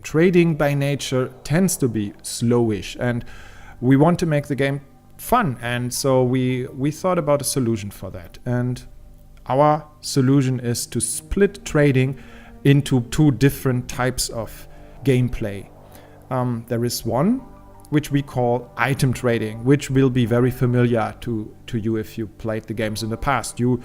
trading by nature tends to be slowish, and we want to make the game fun. And so we thought about a solution for that. And our solution is to split trading into two different types of gameplay. There is one which we call item trading, which will be very familiar to you if you played the games in the past. You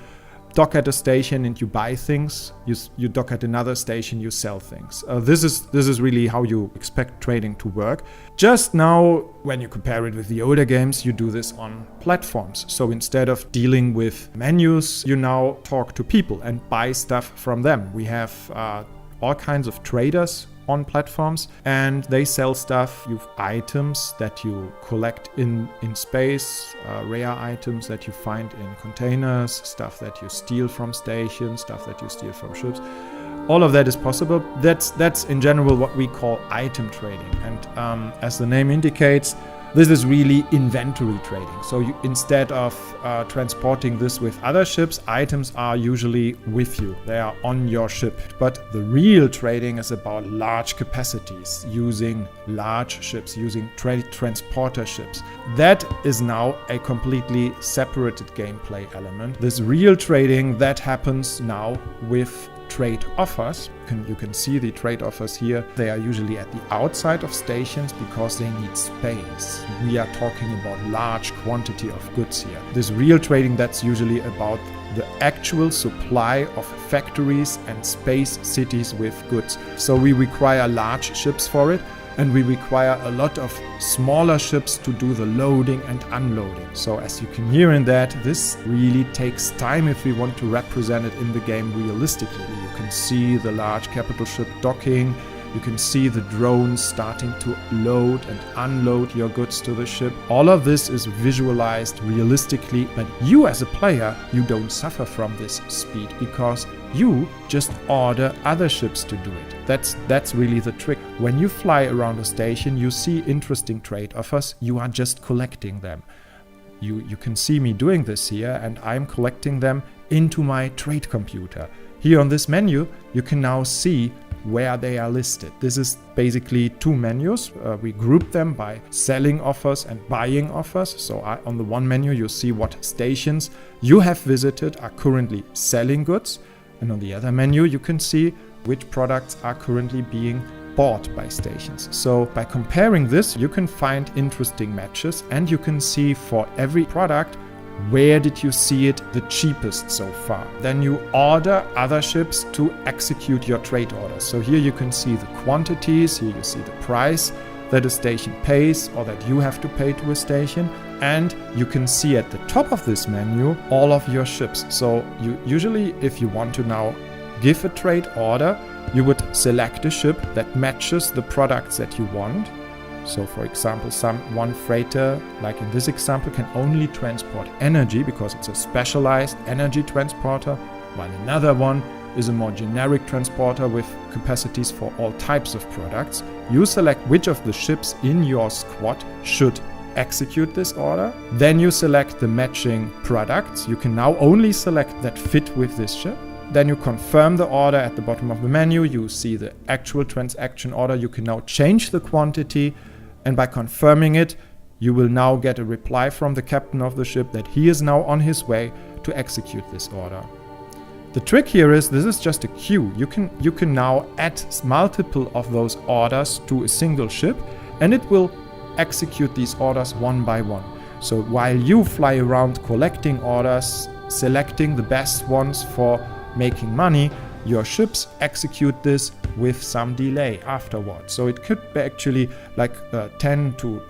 dock at a station and you buy things. You dock at another station, you sell things. This is really how you expect trading to work. Just now, when you compare it with the older games, you do this on platforms. So instead of dealing with menus, you now talk to people and buy stuff from them. We have all kinds of traders on platforms, and they sell stuff. You have items that you collect in space, rare items that you find in containers, stuff that you steal from stations, stuff that you steal from ships. All of that is possible. That's in general what we call item trading. And as the name indicates, this is really inventory trading. So instead of transporting this with other ships, items are usually with you. They are on your ship. But the real trading is about large capacities, using large ships, using transporter ships. That is now a completely separated gameplay element. This real trading that happens now with trade offers. You can see the trade offers here. They are usually at the outside of stations because they need space. We are talking about large quantity of goods here. This real trading, that's usually about the actual supply of factories and space cities with goods. So we require large ships for it, and we require a lot of smaller ships to do the loading and unloading. So as you can hear in that, this really takes time if we want to represent it in the game realistically. You can see the large capital ship docking, you can see the drones starting to load and unload your goods to the ship. All of this is visualized realistically, but you as a player, you don't suffer from this speed because you just order other ships to do it. That's really the trick. When you fly around a station, you see interesting trade offers, you are just collecting them. You can see me doing this here, and I'm collecting them into my trade computer. Here on this menu, you can now see where they are listed. This is basically two menus. We group them by selling offers and buying offers. So on the one menu, you see what stations you have visited are currently selling goods. And on the other menu, you can see which products are currently being bought by stations. So by comparing this, you can find interesting matches, and you can see for every product, where did you see it the cheapest so far? Then you order other ships to execute your trade orders. So here you can see the quantities, here you see the price that a station pays or that you have to pay to a station. And you can see at the top of this menu all of your ships. So you usually, if you want to now give a trade order, you would select a ship that matches the products that you want. So for example, one freighter, like in this example, can only transport energy because it's a specialized energy transporter, while another one is a more generic transporter with capacities for all types of products. You select which of the ships in your squad should execute this order. Then you select the matching products. You can now only select that fit with this ship. Then you confirm the order at the bottom of the menu. You see the actual transaction order. You can now change the quantity, and by confirming it, you will now get a reply from the captain of the ship that he is now on his way to execute this order. The trick here is this is just a queue. You can now add multiple of those orders to a single ship, and it will execute these orders one by one. So while you fly around collecting orders, selecting the best ones for making money, your ships execute this with some delay afterwards. So it could be actually like 10 to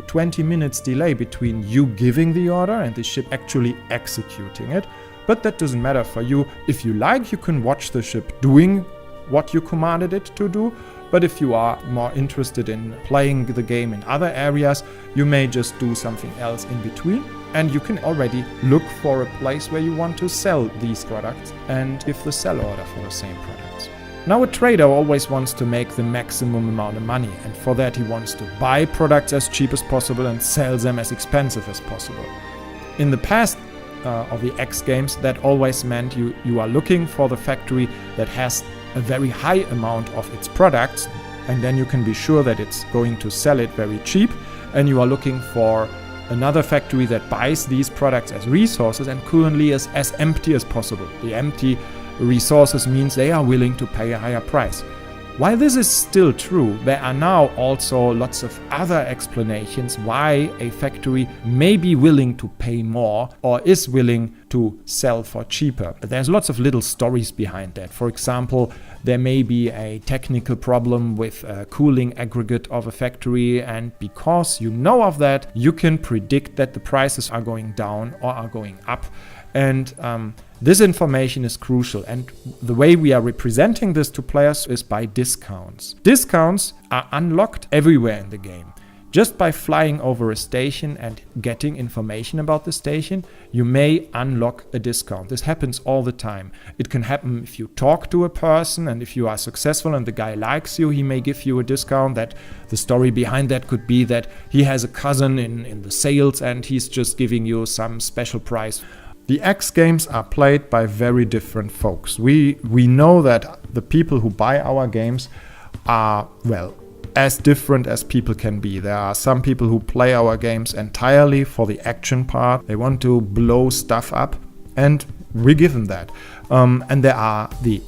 20 minutes delay between you giving the order and the ship actually executing it. But that doesn't matter for you. If you like, you can watch the ship doing what you commanded it to do. But if you are more interested in playing the game in other areas, you may just do something else in between. And you can already look for a place where you want to sell these products and give the sell order for the same products. Now a trader always wants to make the maximum amount of money, and for that he wants to buy products as cheap as possible and sell them as expensive as possible. In the past of the X games, that always meant you are looking for the factory that has a very high amount of its products and then you can be sure that it's going to sell it very cheap, and you are looking for another factory that buys these products as resources and currently is as empty as possible. The empty resources means they are willing to pay a higher price. While this is still true, there are now also lots of other explanations why a factory may be willing to pay more or is willing to sell for cheaper. But there's lots of little stories behind that. For example, there may be a technical problem with a cooling aggregate of a factory, and because you know of that, you can predict that the prices are going down or are going up. And this information is crucial, and the way we are representing this to players is by discounts. Discounts are unlocked everywhere in the game. Just by flying over a station and getting information about the station, you may unlock a discount. This happens all the time. It can happen if you talk to a person, and if you are successful and the guy likes you, he may give you a discount. That the story behind that could be that he has a cousin in the sales and he's just giving you some special price. The X games are played by very different folks. We know that the people who buy our games are, well, as different as people can be. There are some people who play our games entirely for the action part. They want to blow stuff up, and we give them that. And there are the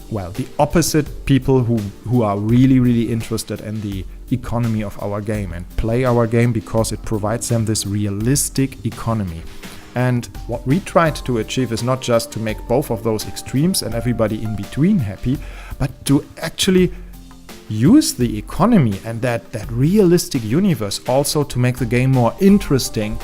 opposite people who are really interested in the economy of our game and play our game because it provides them this realistic economy. And what we tried to achieve is not just to make both of those extremes and everybody in between happy, but to actually use the economy and that realistic universe also to make the game more interesting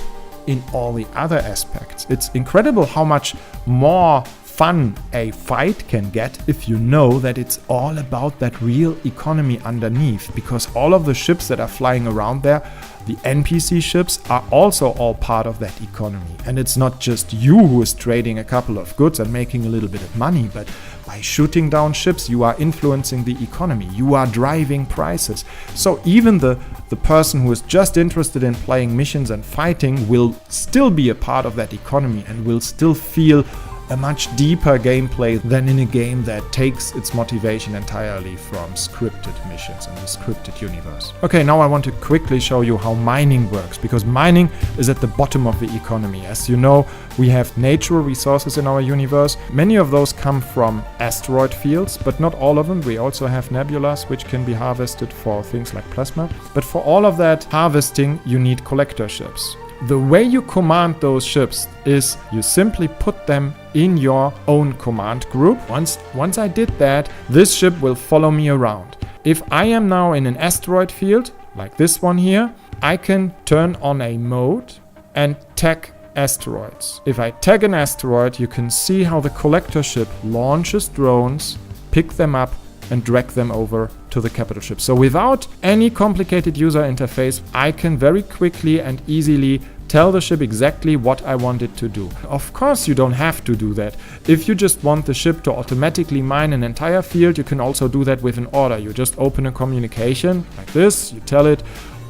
in all the other aspects. It's incredible how much more fun a fight can get if you know that it's all about that real economy underneath, because all of the ships that are flying around there, the NPC ships, are also all part of that economy. And it's not just you who is trading a couple of goods and making a little bit of money, but by shooting down ships, you are influencing the economy. You are driving prices. So even the person who is just interested in playing missions and fighting will still be a part of that economy and will still feel a much deeper gameplay than in a game that takes its motivation entirely from scripted missions and the scripted universe. Okay, now I want to quickly show you how mining works, because mining is at the bottom of the economy. As you know, we have natural resources in our universe. Many of those come from asteroid fields, but not all of them. We also have nebulas, which can be harvested for things like plasma. But for all of that harvesting, you need collector ships. The way you command those ships is you simply put them in your own command group. Once I did that, this ship will follow me around. If I am now in an asteroid field, like this one here, I can turn on a mode and tag asteroids. If I tag an asteroid, you can see how the collector ship launches drones, pick them up, and drag them over to the capital ship. So without any complicated user interface, I can very quickly and easily tell the ship exactly what I want it to do. Of course, you don't have to do that. If you just want the ship to automatically mine an entire field, you can also do that with an order. You just open a communication like this, you tell it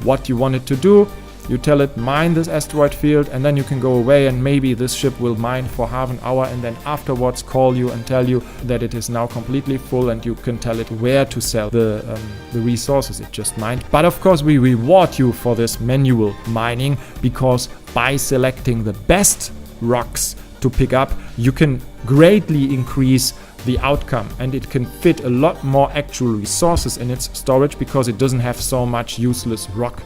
what you want it to do, you tell it mine this asteroid field, and then you can go away, and maybe this ship will mine for half an hour and then afterwards call you and tell you that it is now completely full, and you can tell it where to sell the resources it just mined. But of course we reward you for this manual mining, because by selecting the best rocks to pick up, you can greatly increase the outcome, and it can fit a lot more actual resources in its storage because it doesn't have so much useless rock.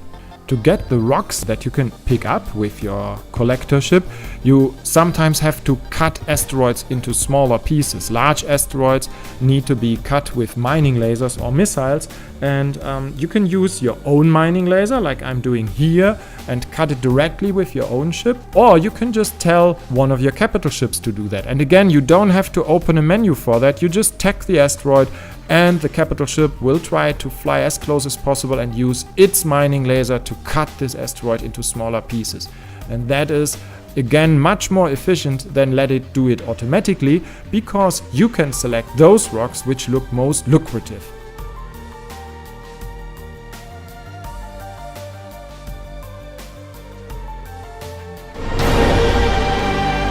To get the rocks that you can pick up with your collector ship, you sometimes have to cut asteroids into smaller pieces. Large asteroids need to be cut with mining lasers or missiles, and you can use your own mining laser like I'm doing here and cut it directly with your own ship, or you can just tell one of your capital ships to do that. And again, you don't have to open a menu for that. You just tag the asteroid, and the capital ship will try to fly as close as possible and use its mining laser to cut this asteroid into smaller pieces. And that is, again, much more efficient than let it do it automatically, because you can select those rocks which look most lucrative.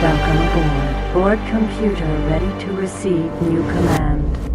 Welcome aboard. Board computer ready to receive new command.